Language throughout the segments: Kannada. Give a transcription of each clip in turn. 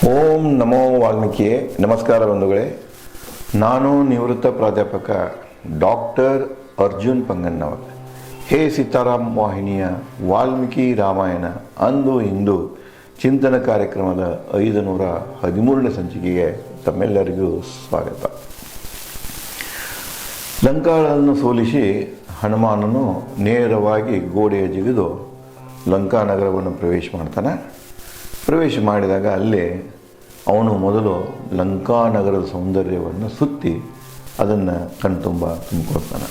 ಓಂ ನಮೋ ವಾಲ್ಮೀಕಿ. ನಮಸ್ಕಾರ ಬಂಧುಗಳೇ. ನಾನು ನಿವೃತ್ತ ಪ್ರಾಧ್ಯಾಪಕ ಡಾಕ್ಟರ್ ಅರ್ಜುನ್ ಪಂಗನ್ನವರ್. ಹೇ ಸೀತಾರಾಮ್ ವಾಹಿನಿಯ ವಾಲ್ಮೀಕಿ ರಾಮಾಯಣ ಅಂದು ಇಂದು ಚಿಂತನ ಕಾರ್ಯಕ್ರಮದ 513ನೇ ಸಂಚಿಕೆಗೆ ತಮ್ಮೆಲ್ಲರಿಗೂ ಸ್ವಾಗತ. ಲಂಕಾಳನ್ನು ಸೋಲಿಸಿ ಹನುಮಾನನು ನೇರವಾಗಿ ಗೋಡೆಯ ಜಿಗಿದು ಲಂಕಾ ನಗರವನ್ನು ಪ್ರವೇಶ ಮಾಡ್ತಾನೆ. ಪ್ರವೇಶ ಮಾಡಿದಾಗ ಅಲ್ಲಿ ಅವನು ಮೊದಲು ಲಂಕಾ ನಗರದ ಸೌಂದರ್ಯವನ್ನು ಸುತ್ತಿ ಅದನ್ನು ಕಣ್ತುಂಬ ತುಂಬಿಕೊಳ್ತಾನೆ.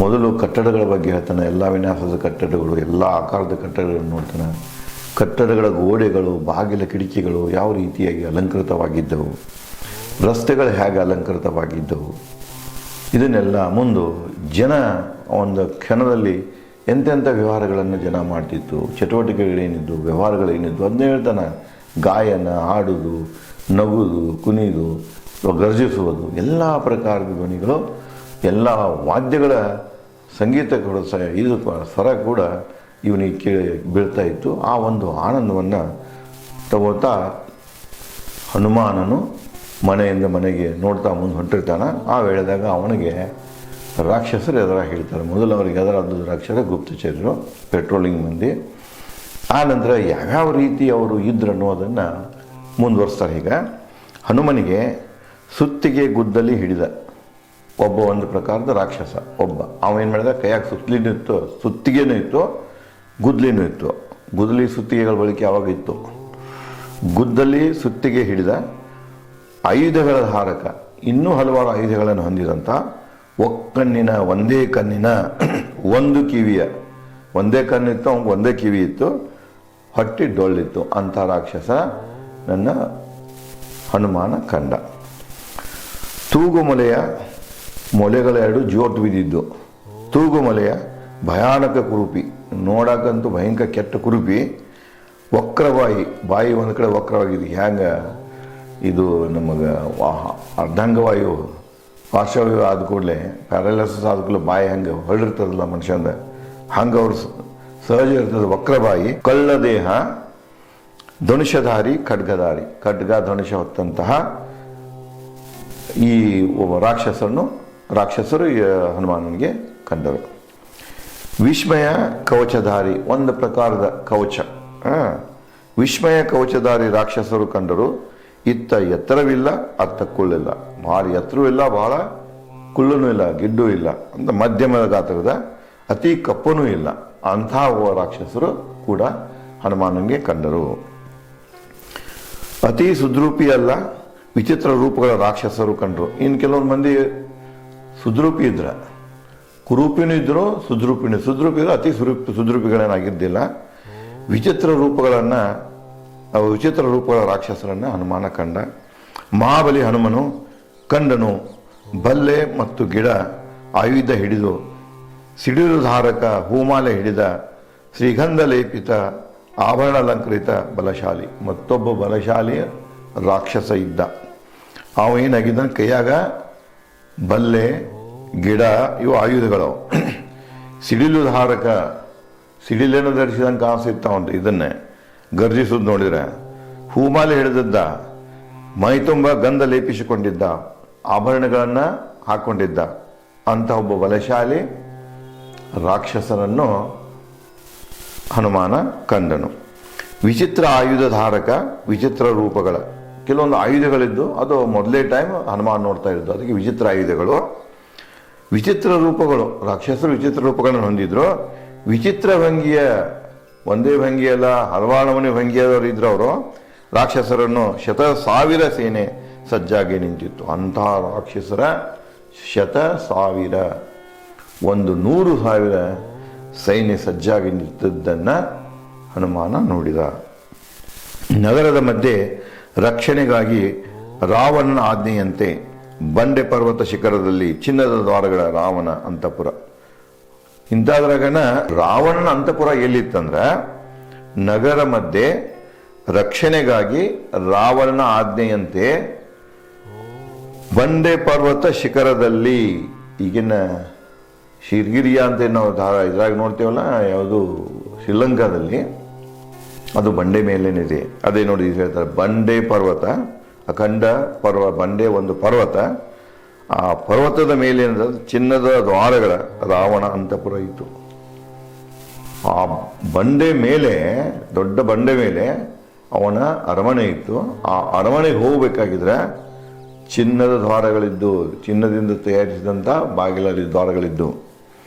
ಮೊದಲು ಕಟ್ಟಡಗಳ ಬಗ್ಗೆ ಹೇಳ್ತಾನೆ. ಎಲ್ಲ ವಿನ್ಯಾಸದ ಕಟ್ಟಡಗಳು, ಎಲ್ಲ ಆಕಾರದ ಕಟ್ಟಡಗಳನ್ನು ನೋಡ್ತಾನೆ. ಕಟ್ಟಡಗಳ ಗೋಡೆಗಳು, ಬಾಗಿಲ ಕಿಟಕಿಗಳು ಯಾವ ರೀತಿಯಾಗಿ ಅಲಂಕೃತವಾಗಿದ್ದವು, ರಸ್ತೆಗಳು ಹೇಗೆ ಅಲಂಕೃತವಾಗಿದ್ದವು, ಇದನ್ನೆಲ್ಲ ಮುಂದೆ ಜನ ಒಂದು ಕ್ಷಣದಲ್ಲಿ ಎಂತೆಂಥ ವ್ಯವಹಾರಗಳನ್ನು ಜನ ಮಾಡ್ತಿತ್ತು, ಚಟುವಟಿಕೆಗಳೇನಿದ್ದು, ವ್ಯವಹಾರಗಳೇನಿದ್ದು ಅದನ್ನೇ ಹೇಳ್ತಾನೆ. ಗಾಯನ, ಹಾಡುವುದು, ನಗುವುದು, ಕುಣಿದು, ಗರ್ಜಿಸುವುದು, ಎಲ್ಲ ಪ್ರಕಾರದ ಧ್ವನಿಗಳು, ಎಲ್ಲ ವಾದ್ಯಗಳ ಸಂಗೀತ ಕೂಡ ಇದು ಸ್ವರ ಕೂಡ ಇವನಿಗೆ ಕೇಳಿ ಬೀಳ್ತಾ ಇತ್ತು. ಆ ಒಂದು ಆನಂದವನ್ನು ತಗೋತಾ ಹನುಮಾನನು ಮನೆಯಿಂದ ಮನೆಗೆ ನೋಡ್ತಾ ಮುಂದೆ ಹೊಂಟಿರ್ತಾನೆ. ಆ ವೇಳೆದಾಗ ಅವನಿಗೆ ರಾಕ್ಷಸರು ಎದುರ ಹೇಳ್ತಾರೆ. ಮೊದಲು ಅವರಿಗೆ ಎದುರಾದ ರಾಕ್ಷಸರು ಗುಪ್ತಚರರು, ಪೆಟ್ರೋಲಿಂಗ್ ಮಂದಿ. ಆ ನಂತರ ಯಾವ್ಯಾವ ರೀತಿ ಅವರು ಇದ್ರು ಅನ್ನೋದನ್ನು ಮುಂದುವರಿಸ್ತಾರೆ. ಈಗ ಹನುಮನಿಗೆ ಸುತ್ತಿಗೆ ಗುದ್ದಲಿ ಹಿಡಿದ ಒಂದು ಪ್ರಕಾರದ ರಾಕ್ಷಸ ಒಬ್ಬ. ಅವೇನು ಮಾಡಿದ, ಕೈಯಾಗ ಸುತ್ತಲಿನೂ ಇತ್ತು, ಸುತ್ತಿಗೆನೂ ಇತ್ತು, ಗುದ್ದಲಿನೂ ಇತ್ತು. ಗುದ್ದಲಿ ಸುತ್ತಿಗೆಗಳ ಬಳಕೆ ಯಾವಾಗ ಇತ್ತು. ಗುದ್ದಲಿ ಸುತ್ತಿಗೆ ಹಿಡಿದ ಆಯುಧಗಳ ಧಾರಕ, ಇನ್ನೂ ಹಲವಾರು ಆಯುಧಗಳನ್ನು ಹೊಂದಿದಂಥ ಒಕ್ಕಣ್ಣಿನ, ಒಂದೇ ಕಣ್ಣಿನ, ಒಂದು ಕಿವಿಯ, ಒಂದೇ ಕಣ್ಣಿತ್ತು, ಅವ್ನಿಗೆ ಒಂದೇ ಕಿವಿ ಇತ್ತು, ಹೊಟ್ಟಿ ಡೊಳ್ಳಿತ್ತು ಅಂಥ ರಾಕ್ಷಸ ನನ್ನ ಹನುಮಾನ ಕಂಡ. ತೂಗುಮೊಲೆಯ ಮೊಲೆಗಳ ಎರಡು ಜೋಟು ಬಿದ್ದಿದ್ದು. ತೂಗುಮೊಲೆಯ ಭಯಾನಕ ಕುರುಪಿ, ನೋಡಕ್ಕಂತೂ ಭಯಂಕರ ಕೆಟ್ಟ ಕುರುಪಿ. ವಕ್ರವಾಯಿ, ಬಾಯಿ ಒಂದು ಕಡೆ ವಕ್ರವಾಗಿದೆ. ಹ್ಯಾಂಗೆ ಇದು ನಮಗೆ ಅರ್ಧಾಂಗವಾಯು ಪಾರ್ಶ್ವವಾಯು ಆದ ಕೂಡಲೇ, ಪ್ಯಾರಲೈಸಿಸ್ ಆದ ಕೂಡಲೇ ಬಾಯಿ ಹಂಗೆ ಹೊರಡಿರ್ತದಲ್ಲ ಮನುಷ್ಯಂದ, ಹಂಗೆ ಅವ್ರು ಸಹಜ ಇರ್ತದೆ ವಕ್ರಬಾಯಿ. ಕಳ್ಳ ದೇಹ, ಧನುಷಧಾರಿ, ಖಡ್ಗಧಾರಿ, ಖಡ್ಗ ಧನುಷ ಹೊತ್ತಂತಹ ಈ ಒಬ್ಬ ರಾಕ್ಷಸರು ಹನುಮಾನನಿಗೆ ಕಂಡರು. ವಿಸ್ಮಯ ಕವಚಧಾರಿ, ಒಂದು ಪ್ರಕಾರದ ಕವಚ, ವಿಸ್ಮಯ ಕವಚಧಾರಿ ರಾಕ್ಷಸರು ಕಂಡರು. ಇತ್ತ ಎತ್ತರವಿಲ್ಲ, ಅತ್ತ ಕುಳ್ಳಿಲ್ಲ, ಭಾಳ ಎತ್ತರೂ ಇಲ್ಲ, ಭಾಳ ಕುಳ್ಳನೂ ಇಲ್ಲ, ಗಿಡ್ಡೂ ಇಲ್ಲ, ಅಂತ ಮಧ್ಯಮ ಗಾತ್ರದ, ಅತಿ ಕಪ್ಪನೂ ಇಲ್ಲ, ಅಂಥ ರಾಕ್ಷಸರು ಕೂಡ ಹನುಮಾನನಿಗೆ ಕಂಡರು. ಅತಿ ಸುದ್ರೂಪಿ ಅಲ್ಲ, ವಿಚಿತ್ರ ರೂಪಗಳ ರಾಕ್ಷಸರು ಕಂಡರು. ಇನ್ನು ಕೆಲವೊಂದು ಮಂದಿ ಸುದ್ರೂಪಿ ಇದ್ರ, ಕುರೂಪಿನೂ ಇದ್ರು, ಸುದ್ರೂಪಿನೂ ಇದ್ರು, ಅತಿ ಸುದ್ರೂಪಿಗಳೇನಾಗಿದ್ದಿಲ್ಲ. ವಿಚಿತ್ರ ರೂಪಗಳ ರಾಕ್ಷಸರನ್ನು ಹನುಮಾನ ಕಂಡ. ಮಹಾಬಲಿ ಹನುಮನು ಕಂಡನು ಬಲ್ಲೆ ಮತ್ತು ಗಿಡ, ಆಯುಧ ಹಿಡಿದು, ಸಿಡಿಲುಧಾರಕ, ಹೂಮಾಲೆ ಹಿಡಿದ, ಶ್ರೀಗಂಧ ಲೇಪಿತ, ಆಭರಣ ಅಲಂಕೃತ ಬಲಶಾಲಿ. ಮತ್ತೊಬ್ಬ ಬಲಶಾಲಿ ರಾಕ್ಷಸ ಇದ್ದ. ಅವೇನಾಗಿದ್ದ, ಕೈಯಾಗ ಬಲ್ಲೆ, ಗಿಡ, ಇವು ಆಯುಧಗಳು. ಸಿಡಿಲುಧಾರಕ, ಸಿಡಿಲೇನು ಧರಿಸಿದಂಗೆ ಕಾಣಿಸ್ತಾವಂತ, ಇದನ್ನೇ ಗರ್ಜಿಸೋದು ನೋಡಿದ್ರೆ. ಹೂಮಾಲೆ ಹಿಡಿದದ್ದ, ಮೈ ತುಂಬ ಗಂಧ ಲೇಪಿಸಿಕೊಂಡಿದ್ದ, ಆಭರಣಗಳನ್ನು ಹಾಕ್ಕೊಂಡಿದ್ದ ಅಂತ ಒಬ್ಬ ಬಲಶಾಲಿ ರಾಕ್ಷಸರನ್ನು ಹನುಮಾನ ಕಂಡನು. ವಿಚಿತ್ರ ಆಯುಧ ಧಾರಕ, ವಿಚಿತ್ರ ರೂಪಗಳ, ಕೆಲವೊಂದು ಆಯುಧಗಳಿದ್ದು, ಅದು ಮೊದಲೇ ಟೈಮ್ ಹನುಮಾನ್ ನೋಡ್ತಾ ಇದ್ದು, ಅದಕ್ಕೆ ವಿಚಿತ್ರ ಆಯುಧಗಳು. ವಿಚಿತ್ರ ರೂಪಗಳು, ರಾಕ್ಷಸರು ವಿಚಿತ್ರ ರೂಪಗಳನ್ನು ಹೊಂದಿದ್ರು. ವಿಚಿತ್ರ ಭಂಗಿಯ, ಒಂದೇ ಭಂಗಿಯಲ್ಲ ಹಲವಾರು ನಮೂನೆ ಭಂಗಿಯವರು ಇದ್ರು. ಅವರು ರಾಕ್ಷಸರನ್ನು 100,000 ಸೇನೆ ಸಜ್ಜಾಗಿ ನಿಂತಿತ್ತು. ಅಂತಹ ರಾಕ್ಷಸರ 100,000, 100,000 ಸೈನ್ಯ ಸಜ್ಜಾಗಿ ನಿಂತಿದ್ದನ್ನು ಹನುಮಾನ ನೋಡಿದ. ನಗರದ ಮಧ್ಯೆ ರಕ್ಷಣೆಗಾಗಿ ರಾವಣನ ಆಜ್ಞೆಯಂತೆ ಬಂಡೆ ಪರ್ವತ ಶಿಖರದಲ್ಲಿ ಚಿನ್ನದ ದ್ವಾರಗಳ ರಾವಣ ಅಂತಃಪುರ. ಇಂಥದ್ರಾಗನ ರಾವಣನ ಅಂತಃಪುರ ಎಲ್ಲಿತ್ತಂದ್ರೆ, ನಗರ ಮಧ್ಯೆ ರಕ್ಷಣೆಗಾಗಿ ರಾವಣನ ಆಜ್ಞೆಯಂತೆ ಬಂಡೆ ಪರ್ವತ ಶಿಖರದಲ್ಲಿ, ಈಗಿನ ಶಿರ್ಗಿರಿಯ ಅಂತ ನಾವು ಇದ್ರಾಗ ನೋಡ್ತೀವಲ್ಲ, ಯಾವುದು ಶ್ರೀಲಂಕಾದಲ್ಲಿ ಅದು ಬಂಡೆ ಮೇಲೇನಿದೆ. ಅದೇ ನೋಡಿ ಹೇಳ್ತಾರೆ, ಬಂಡೆ ಪರ್ವತ, ಅಖಂಡ ಬಂಡೆ ಒಂದು ಪರ್ವತ, ಆ ಪರ್ವತದ ಮೇಲೆ ಚಿನ್ನದ ದ್ವಾರಗಳ ರಾವಣ ಅಂತಪುರ ಇತ್ತು. ಆ ಬಂಡೆ ಮೇಲೆ, ದೊಡ್ಡ ಬಂಡೆ ಮೇಲೆ ಅವನ ಅರಮನೆ ಇತ್ತು. ಆ ಅರಮನೆಗೆ ಹೋಗಬೇಕಾಗಿದ್ರೆ ಚಿನ್ನದ ದ್ವಾರಗಳಿದ್ದು, ಚಿನ್ನದಿಂದ ತಯಾರಿಸಿದಂಥ ಬಾಗಿಲಲ್ಲಿ ದ್ವಾರಗಳಿದ್ದು.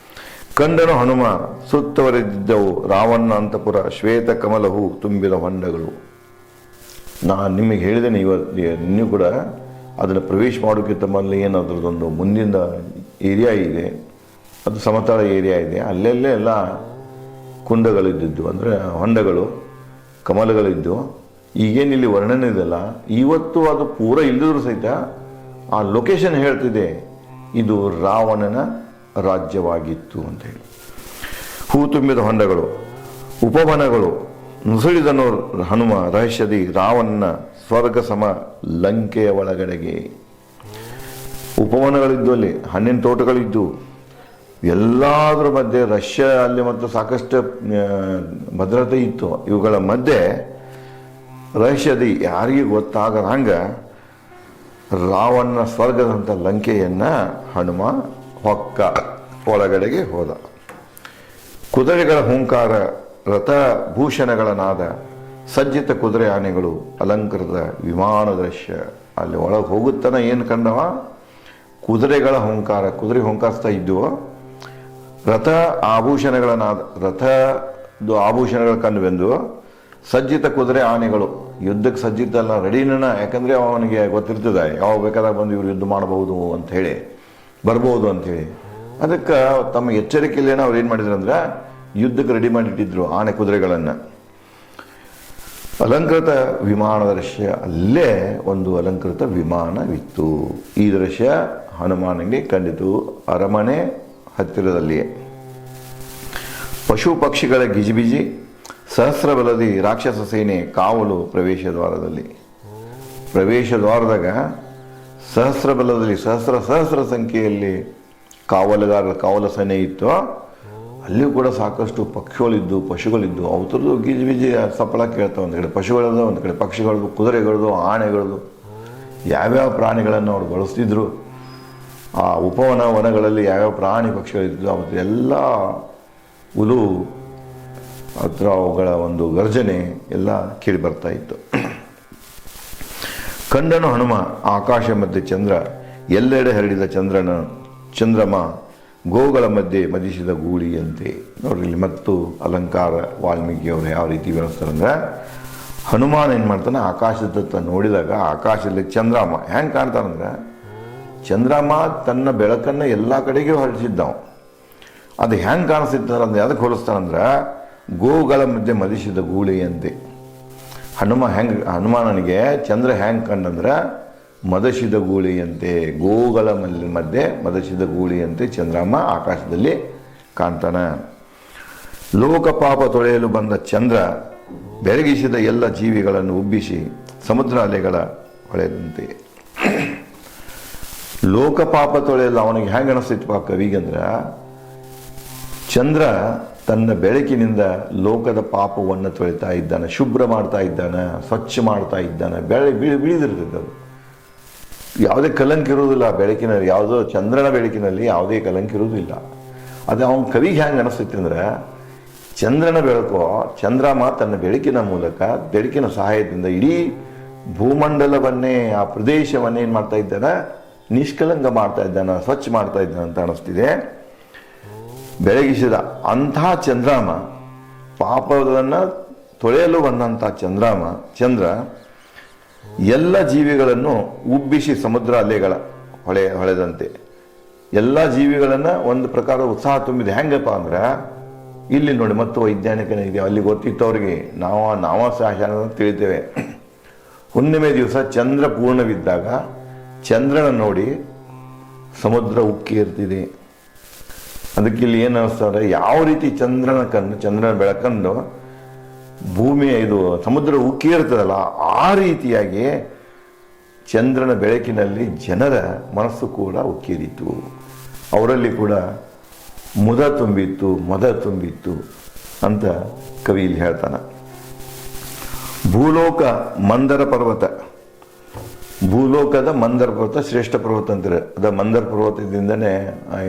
ಕಂಡನು ಹನುಮ ಸುತ್ತವರೆದಿದ್ದವು ರಾವಣ ಅಂತಪುರ, ಶ್ವೇತ ಕಮಲ ಹೂ ತುಂಬಿದ ಹೊಂಡಗಳು. ನಾನು ನಿಮಗೆ ಹೇಳಿದ್ದೇನೆ, ಇನ್ನೂ ಕೂಡ ಅದನ್ನು ಪ್ರವೇಶ ಮಾಡೋಕ್ಕಿಂತ ಮೊದಲು ಏನು ಅದರದ್ದೊಂದು ಮುಂದಿನ ಏರಿಯಾ ಇದೆ, ಅದು ಸಮತಳ ಏರಿಯಾ ಇದೆ. ಅಲ್ಲೆಲ್ಲೇ ಎಲ್ಲ ಕುಂಡಗಳಿದ್ದು, ಅಂದರೆ ಹೊಂಡಗಳು, ಕಮಲಗಳಿದ್ದು. ಈಗೇನಿಲ್ಲಿ ವರ್ಣನೆ ಇದೆಲ್ಲ, ಇವತ್ತು ಅದು ಪೂರ ಇಲ್ಲದ್ರೂ ಸಹಿತ ಆ ಲೊಕೇಶನ್ ಹೇಳ್ತಿದೆ ಇದು ರಾವಣನ ರಾಜ್ಯವಾಗಿತ್ತು ಅಂತ ಹೇಳಿ. ಹೂ ತುಂಬಿದ ಹೊಂಡಗಳು, ಉಪವನಗಳು, ನುಸುಳಿದನು ಹನುಮ ರಹಸ್ಯದಿ ರಾವಣನ ಸ್ವರ್ಗ ಸಮ ಲಂಕೆಯ ಒಳಗಡೆಗೆ. ಉಪವನಗಳಿದ್ದು, ಅಲ್ಲಿ ಹಣ್ಣಿನ ತೋಟಗಳಿದ್ದು, ಎಲ್ಲದರ ಮಧ್ಯೆ ರಷ್ಯಾ ಅಲ್ಲಿ ಮತ್ತು ಸಾಕಷ್ಟು ಭದ್ರತೆ ಇತ್ತು. ಇವುಗಳ ಮಧ್ಯೆ ರಹಸ್ಯದಿ ಯಾರಿಗೆ ಗೊತ್ತಾಗದ ಹಂಗೆ ರಾವಣನ ಸ್ವರ್ಗದಂಥ ಲಂಕೆಯನ್ನು ಹನುಮ ಹೊಕ್ಕ ಒಳಗಡೆಗೆ ಹೋದ. ಕುದುರೆಗಳ ಹುಂಕಾರ, ರಥಭೂಷಣಗಳ ನಾದ, ಸಜ್ಜಿತ ಕುದುರೆ ಆನೆಗಳು, ಅಲಂಕೃತ ವಿಮಾನ ದೃಶ್ಯ. ಅಲ್ಲಿ ಒಳಗೆ ಹೋಗುತ್ತಾನ ಏನು ಕಂಡವ? ಕುದುರೆಗಳ ಹುಂಕಾರ, ಕುದುರೆ ಹುಂಕಾರಿಸ್ತಾ ಇದ್ದುವ. ರಥ ಆಭೂಷಣಗಳ ನಾದ, ರಥದ ಆಭೂಷಣಗಳ ಕಂಡುಬಂದು. ಸಜ್ಜಿತ ಕುದುರೆ ಆನೆಗಳು, ಯುದ್ಧಕ್ಕೆ ಸಜ್ಜಿತ ಅಲ್ಲ, ರೆಡಿನ. ಯಾಕಂದರೆ ಅವನಿಗೆ ಗೊತ್ತಿರ್ತದೆ ಯಾವಾಗ ಬೇಕಾದಾಗ ಬಂದು ಇವರು ಯುದ್ಧ ಮಾಡಬಹುದು ಅಂಥೇಳಿ, ಬರ್ಬೋದು ಅಂಥೇಳಿ. ಅದಕ್ಕೆ ತಮ್ಮ ಎಚ್ಚರಿಕೆಯಲ್ಲೇನೋ ಅವ್ರು ಏನು ಮಾಡಿದ್ರು ಅಂದ್ರೆ ಯುದ್ಧಕ್ಕೆ ರೆಡಿ ಮಾಡಿಟ್ಟಿದ್ರು ಆನೆ ಕುದುರೆಗಳನ್ನು. ಅಲಂಕೃತ ವಿಮಾನ ದೃಶ್ಯ, ಅಲ್ಲೇ ಒಂದು ಅಲಂಕೃತ ವಿಮಾನವಿತ್ತು. ಈ ದೃಶ್ಯ ಹನುಮಾನಿಗೆ ಕಂಡಿತು ಅರಮನೆ ಹತ್ತಿರದಲ್ಲಿಯೇ. ಪಶು ಪಕ್ಷಿಗಳ ಗಿಜಿಬಿಜಿ, ಸಹಸ್ರ ಬಲದಿ ರಾಕ್ಷಸ ಸೇನೆ ಕಾವಲು ಪ್ರವೇಶ ದ್ವಾರದಲ್ಲಿ. ಪ್ರವೇಶ ದ್ವಾರದಾಗ ಸಹಸ್ರ ಬಲದಲ್ಲಿ ಸಹಸ್ರ ಸಂಖ್ಯೆಯಲ್ಲಿ ಕಾವಲ ಸೇನೆ ಇತ್ತು. ಅಲ್ಲಿಯೂ ಕೂಡ ಸಾಕಷ್ಟು ಪಕ್ಷಿಗಳಿದ್ದು, ಪಶುಗಳಿದ್ದು. ಅವತರದ್ದು ಗಿಜಿಬಿಜಿ ಸಪ್ಪಳ ಕೇಳ್ತಾವೆ. ಒಂದು ಕಡೆ ಪಶುಗಳದ್ದು, ಒಂದು ಕಡೆ ಪಕ್ಷಿಗಳದ್ದು, ಕುದುರೆಗಳದ್ದು, ಆನೆಗಳದ್ದು, ಯಾವ್ಯಾವ ಪ್ರಾಣಿಗಳನ್ನು ಅವರು ಬಳಸ್ತಿದ್ರು. ಆ ವನಗಳಲ್ಲಿ ಯಾವ್ಯಾವ ಪ್ರಾಣಿ ಪಕ್ಷಿಗಳಿದ್ದು ಅವತ್ತು ಎಲ್ಲ ಉಲು ಹತ್ರ ಅವುಗಳ ಒಂದು ಗರ್ಜನೆ ಎಲ್ಲ ಕೇಳಿ ಬರ್ತಾ ಇತ್ತು. ಕಂಡನು ಹನುಮ ಆಕಾಶ ಮಧ್ಯೆ ಚಂದ್ರ, ಎಲ್ಲೆಡೆ ಹರಡಿದ ಚಂದ್ರಮ, ಗೋಗಳ ಮಧ್ಯೆ ಮದಿಸಿದ ಗೂಳಿಯಂತೆ. ನೋಡ್ರಿ ಇಲ್ಲಿ ಮತ್ತು ಅಲಂಕಾರ ವಾಲ್ಮೀಕಿಯವರು ಯಾವ ರೀತಿ ವಿವರಿಸ್ತಾರಂದ್ರೆ, ಹನುಮಾನ್ ಏನು ಮಾಡ್ತಾನೆ, ಆಕಾಶದತ್ತ ನೋಡಿದಾಗ ಆಕಾಶದಲ್ಲಿ ಚಂದ್ರಮ ಹೆಂಗೆ ಕಾಣ್ತಾನಂದ್ರೆ, ಚಂದ್ರಮ ತನ್ನ ಬೆಳಕನ್ನು ಎಲ್ಲ ಕಡೆಗೂ ಹರಡಿಸಿದ್ದಾವ. ಅದು ಹೆಂಗೆ ಕಾಣಿಸ್ತಿರ್ತಾರೆ ಅಂದ್ರೆ ಅದಕ್ಕೆ ಹೋಲಿಸ್ತಾನಂದ್ರೆ ಗೋಗಳ ಮಧ್ಯೆ ಮದಿಸಿದ ಗೂಳಿಯಂತೆ. ಹನುಮಾನನಿಗೆ ಚಂದ್ರ ಹೆಂಗೆ ಕಂಡಂದ್ರೆ ಮದಸಿದ ಗೂಳಿಯಂತೆ, ಗೋಗಳ ಮಧ್ಯೆ ಮದಸಿದ ಗೂಳಿಯಂತೆ ಚಂದ್ರಮ್ಮ ಆಕಾಶದಲ್ಲಿ ಕಾಣ್ತಾನೆ. ಲೋಕಪಾಪ ತೊಳೆಯಲು ಬಂದ ಚಂದ್ರ ಬೆರಗಿಸಿದ ಎಲ್ಲ ಜೀವಿಗಳನ್ನು ಉಬ್ಬಿಸಿ ಸಮುದ್ರ ಅಲೆಗಳ ಹೊಳೆದಂತೆ. ಲೋಕಪಾಪ ತೊಳೆಯಲು ಅವನಿಗೆ ಹೆಂಗೆ ಅನಿಸ್ತಿತ್ತು ಕವಿಗಂದ್ರೆ, ಚಂದ್ರ ತನ್ನ ಬೆಳಕಿನಿಂದ ಲೋಕದ ಪಾಪವನ್ನು ತೊಳಿತಾ ಇದ್ದಾನೆ, ಶುಭ್ರ ಮಾಡ್ತಾ ಇದ್ದಾನೆ, ಸ್ವಚ್ಛ ಮಾಡ್ತಾ ಇದ್ದಾನೆ. ಬಿಳಿದಿರ್ತದೆ ಅದು, ಯಾವುದೇ ಕಲಂಕ ಇರುವುದಿಲ್ಲ ಬೆಳಕಿನಲ್ಲಿ. ಯಾವುದೋ ಚಂದ್ರನ ಬೆಳಕಿನಲ್ಲಿ ಯಾವುದೇ ಕಲಂಕ ಇರುವುದಿಲ್ಲ. ಅದು ಅವನ ಕವಿಗೆ ಹೆಂಗೆ ಅನಿಸ್ತೈತಿ ಅಂದ್ರೆ, ಚಂದ್ರನ ಬೆಳಕು, ಚಂದ್ರಮ ತನ್ನ ಬೆಳಕಿನ ಮೂಲಕ, ಬೆಳಕಿನ ಸಹಾಯದಿಂದ ಇಡೀ ಭೂಮಂಡಲವನ್ನೇ, ಆ ಪ್ರದೇಶವನ್ನೇ ಏನು ಮಾಡ್ತಾ ಇದ್ದಾನೆ, ನಿಷ್ಕಲಂಕ ಮಾಡ್ತಾ ಇದ್ದಾನೆ, ಸ್ವಚ್ಛ ಮಾಡ್ತಾ ಇದ್ದಾನೆ ಅಂತ ಅನಿಸ್ತಿದೆ. ಬೆಳಗಿಸಿದ ಅಂತಹ ಚಂದ್ರಮ, ಪಾಪವನ್ನು ತೊಳೆಯಲು ಬಂದಂಥ ಚಂದ್ರ ಎಲ್ಲ ಜೀವಿಗಳನ್ನು ಉಬ್ಬಿಸಿ ಸಮುದ್ರ ಅಲೆಗಳ ಹೊಳೆದಂತೆ. ಎಲ್ಲ ಜೀವಿಗಳನ್ನು ಒಂದು ಪ್ರಕಾರ ಉತ್ಸಾಹ ತುಂಬಿದೆ. ಹೆಂಗಪ್ಪ ಅಂದ್ರೆ, ಇಲ್ಲಿ ನೋಡಿ ಮತ್ತು ವೈಜ್ಞಾನಿಕನೇ ಇದೆ, ಅಲ್ಲಿ ಗೊತ್ತಿತ್ತು ಅವ್ರಿಗೆ. ನಾವು ಸಹ ತಿಳಿತೇವೆ. ಹುಣ್ಣಿಮೆ ದಿವಸ ಚಂದ್ರ ಪೂರ್ಣವಿದ್ದಾಗ ಚಂದ್ರನ ನೋಡಿ ಸಮುದ್ರ ಉಕ್ಕಿ ಇರ್ತಿದೆ. ಅದಕ್ಕೆ ಇಲ್ಲಿ ಏನು ಅನಿಸ್ತಾರೆ, ಯಾವ ರೀತಿ ಚಂದ್ರನ ಬೆಳಕನ್ನು ಭೂಮಿಯ ಸಮುದ್ರ ಉಕ್ಕಿ ಇರ್ತದಲ್ಲ, ಆ ರೀತಿಯಾಗಿ ಚಂದ್ರನ ಬೆಳಕಿನಲ್ಲಿ ಜನರ ಮನಸ್ಸು ಕೂಡ ಉಕ್ಕಿರಿತು. ಅವರಲ್ಲಿ ಕೂಡ ಮದ ತುಂಬಿತ್ತು ಅಂತ ಕವಿ ಇಲ್ಲಿ ಹೇಳ್ತಾನೆ. ಭೂಲೋಕ ಮಂದರ ಪರ್ವತ, ಭೂಲೋಕದ ಮಂದರ ಪರ್ವತ ಶ್ರೇಷ್ಠ ಪರ್ವತ ಅಂತಾರೆ. ಅದು ಮಂದರ ಪರ್ವತದಿಂದನೇ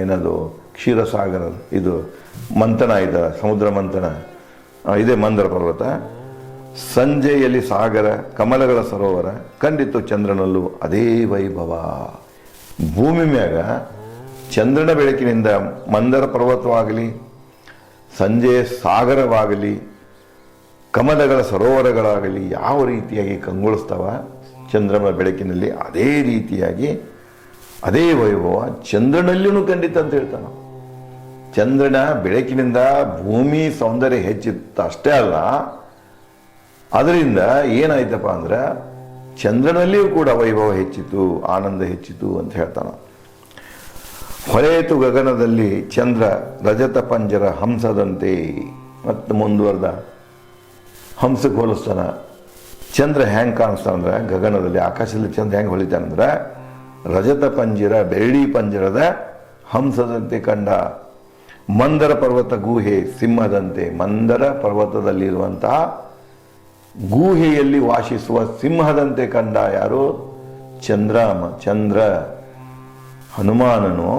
ಏನದು ಕ್ಷೀರಸಾಗರ, ಇದು ಮಂಥನ, ಇದೆ ಸಮುದ್ರ ಮಂಥನ, ಇದೇ ಮಂದರ ಪರ್ವತ. ಸಂಜೆಯಲ್ಲಿ ಸಾಗರ, ಕಮಲಗಳ ಸರೋವರ, ಕಂಡಿತು ಚಂದ್ರನಲ್ಲೂ ಅದೇ ವೈಭವ. ಭೂಮಿ ಮ್ಯಾಗ ಚಂದ್ರನ ಬೆಳಕಿನಿಂದ ಮಂದರ ಪರ್ವತವಾಗಲಿ, ಸಂಜೆಯ ಸಾಗರವಾಗಲಿ, ಕಮಲಗಳ ಸರೋವರಗಳಾಗಲಿ ಯಾವ ರೀತಿಯಾಗಿ ಕಂಗೊಳಿಸ್ತಾವ ಚಂದ್ರನ ಬೆಳಕಿನಲ್ಲಿ, ಅದೇ ರೀತಿಯಾಗಿ ಅದೇ ವೈಭವ ಚಂದ್ರನಲ್ಲಿಯೂ ಖಂಡಿತ ಅಂತ ಹೇಳ್ತಾನೆ. ಚಂದ್ರನ ಬೆಳಕಿನಿಂದ ಭೂಮಿ ಸೌಂದರ್ಯ ಹೆಚ್ಚಿತ್ತು ಅಷ್ಟೇ ಅಲ್ಲ, ಅದರಿಂದ ಏನಾಯ್ತಪ್ಪ ಅಂದ್ರೆ ಚಂದ್ರನಲ್ಲಿಯೂ ಕೂಡ ವೈಭವ ಹೆಚ್ಚಿತು, ಆನಂದ ಹೆಚ್ಚಿತು ಅಂತ ಹೇಳ್ತಾನೆ. ಹೊಳೆಯಿತು ಗಗನದಲ್ಲಿ ಚಂದ್ರ ರಜತ ಪಂಜರ ಹಂಸದಂತೆ. ಮತ್ತು ಮುಂದುವರೆದ ಹಂಸಕ್ಕೆ ಹೋಲಿಸ್ತಾನ. ಚಂದ್ರ ಹೆಂಗೆ ಕಾಣಿಸ್ತಾನಂದ್ರೆ ಗಗನದಲ್ಲಿ, ಆಕಾಶದಲ್ಲಿ ಚಂದ್ರ ಹೆಂಗೆ ಹೊಳಿತಾನಂದ್ರೆ ರಜತ ಪಂಜರ, ಬೆಳ್ಳಿ ಪಂಜರದ ಹಂಸದಂತೆ ಕಂಡ. ಮಂದರ ಪರ್ವತ ಗುಹೆ ಸಿಂಹದಂತೆ. ಮಂದರ ಪರ್ವತದಲ್ಲಿರುವಂತಹ ಗುಹೆಯಲ್ಲಿ ವಾಸಿಸುವ ಸಿಂಹದಂತೆ ಕಂಡ. ಯಾರು? ಚಂದ್ರ. ಹನುಮಾನನು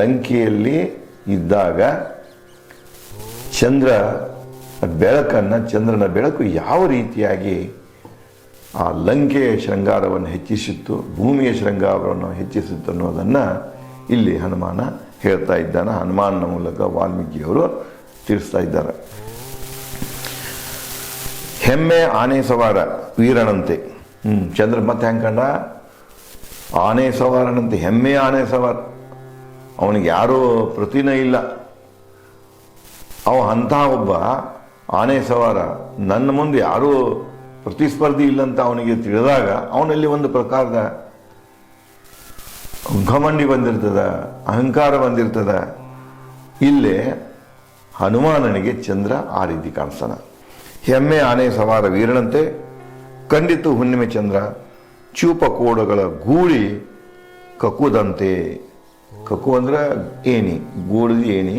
ಲಂಕೆಯಲ್ಲಿ ಇದ್ದಾಗ ಚಂದ್ರನ ಬೆಳಕು ಯಾವ ರೀತಿಯಾಗಿ ಆ ಲಂಕೆಯ ಶೃಂಗಾರವನ್ನು ಹೆಚ್ಚಿಸಿತ್ತು, ಭೂಮಿಯ ಶೃಂಗಾರವನ್ನು ಹೆಚ್ಚಿಸಿತ್ತು ಅನ್ನೋದನ್ನು ಇಲ್ಲಿ ಹನುಮಾನ ಹೇಳ್ತಾ ಇದ್ದಾನೆ. ಹನುಮಾನನ ಮೂಲಕ ವಾಲ್ಮೀಕಿಯವರು ತಿಳಿಸ್ತಾ ಇದ್ದಾರೆ. ಹೆಮ್ಮೆ ಆನೆ ಸವಾರ ವೀರನಂತೆ. ಚಂದ್ರ ಮತ್ತೆ ಹೆಂಗೆ ಕಂಡ? ಆನೆ ಸವಾರನಂತೆ, ಹೆಮ್ಮೆಯ ಆನೆ ಸವಾರ. ಅವನಿಗೆ ಯಾರೂ ಪ್ರತಿನ ಇಲ್ಲ. ಅಂಥ ಒಬ್ಬ ಆನೆ ಸವಾರ, ನನ್ನ ಮುಂದೆ ಯಾರೂ ಪ್ರತಿಸ್ಪರ್ಧಿ ಇಲ್ಲಂತ ಅವನಿಗೆ ತಿಳಿದಾಗ ಅವನಲ್ಲಿ ಒಂದು ಪ್ರಕಾರದ ಘಮಂಡಿ ಬಂದಿರ್ತದ, ಅಹಂಕಾರ ಬಂದಿರ್ತದ. ಇಲ್ಲೇ ಹನುಮಾನನಿಗೆ ಚಂದ್ರ ಆ ರೀತಿ ಕಾಣಿಸ್ತಾನ. ಹೆಮ್ಮೆ ಆನೆ ಸವಾರ ವೀರನಂತೆ ಕಂಡಿತು ಹುಣ್ಣಿಮೆ ಚಂದ್ರ. ಚೂಪ ಕೋಡಗಳ ಗೂಳಿ ಕಕ್ಕುದಂತೆ. ಕಕ್ಕು ಅಂದ್ರೆ ಏಣಿ, ಗೂಳಿದ ಏಣಿ.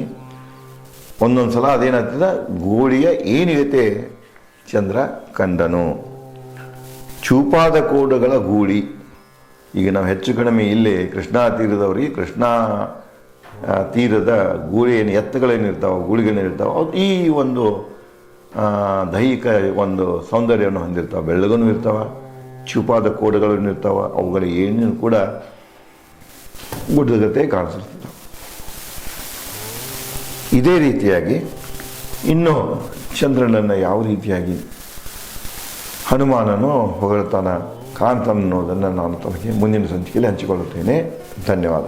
ಒಂದೊಂದ್ಸಲ ಅದೇನಾಗ್ತದ, ಗೂಳಿಯ ಏಣಿಗತೆ ಚಂದ್ರ ಕಂಡನು. ಚೂಪಾದ ಕೋಡುಗಳ ಗೂಳಿ. ಈಗ ನಾವು ಹೆಚ್ಚು ಕಡಿಮೆ ಇಲ್ಲಿ ಕೃಷ್ಣಾ ತೀರದವ್ರಿಗೆ ಕೃಷ್ಣಾ ತೀರದ ಗೂಳಿ ಏನು ಎತ್ತುಗಳೇನಿರ್ತಾವೆ, ಗೂಳಿಗಳೇನಿರ್ತಾವೆ, ಅದು ಈ ಒಂದು ದೈಹಿಕ ಒಂದು ಸೌಂದರ್ಯವನ್ನು ಹೊಂದಿರ್ತಾವೆ. ಬೆಳ್ಳಗನೂ ಇರ್ತಾವೆ, ಚೂಪಾದ ಕೋಡುಗಳನ್ನು ಇರ್ತಾವೆ. ಅವುಗಳ ಏಣಿನೂ ಕೂಡ ಗುಡ್ಡಗತೆ ಕಾಣಿಸಿರ್ತದೆ. ಇದೇ ರೀತಿಯಾಗಿ ಇನ್ನು ಚಂದ್ರನನ್ನು ಯಾವ ರೀತಿಯಾಗಿ ಹನುಮಾನನು ಹೊಗಳ್ತಾನ ಕಾಣ್ತಾನ ಅನ್ನೋದನ್ನು ನಾನು ತಮಗೆ ಮುಂದಿನ ಸಂಚಿಕೆಯಲ್ಲಿ ಹಂಚಿಕೊಳ್ಳುತ್ತೇನೆ. ಧನ್ಯವಾದ.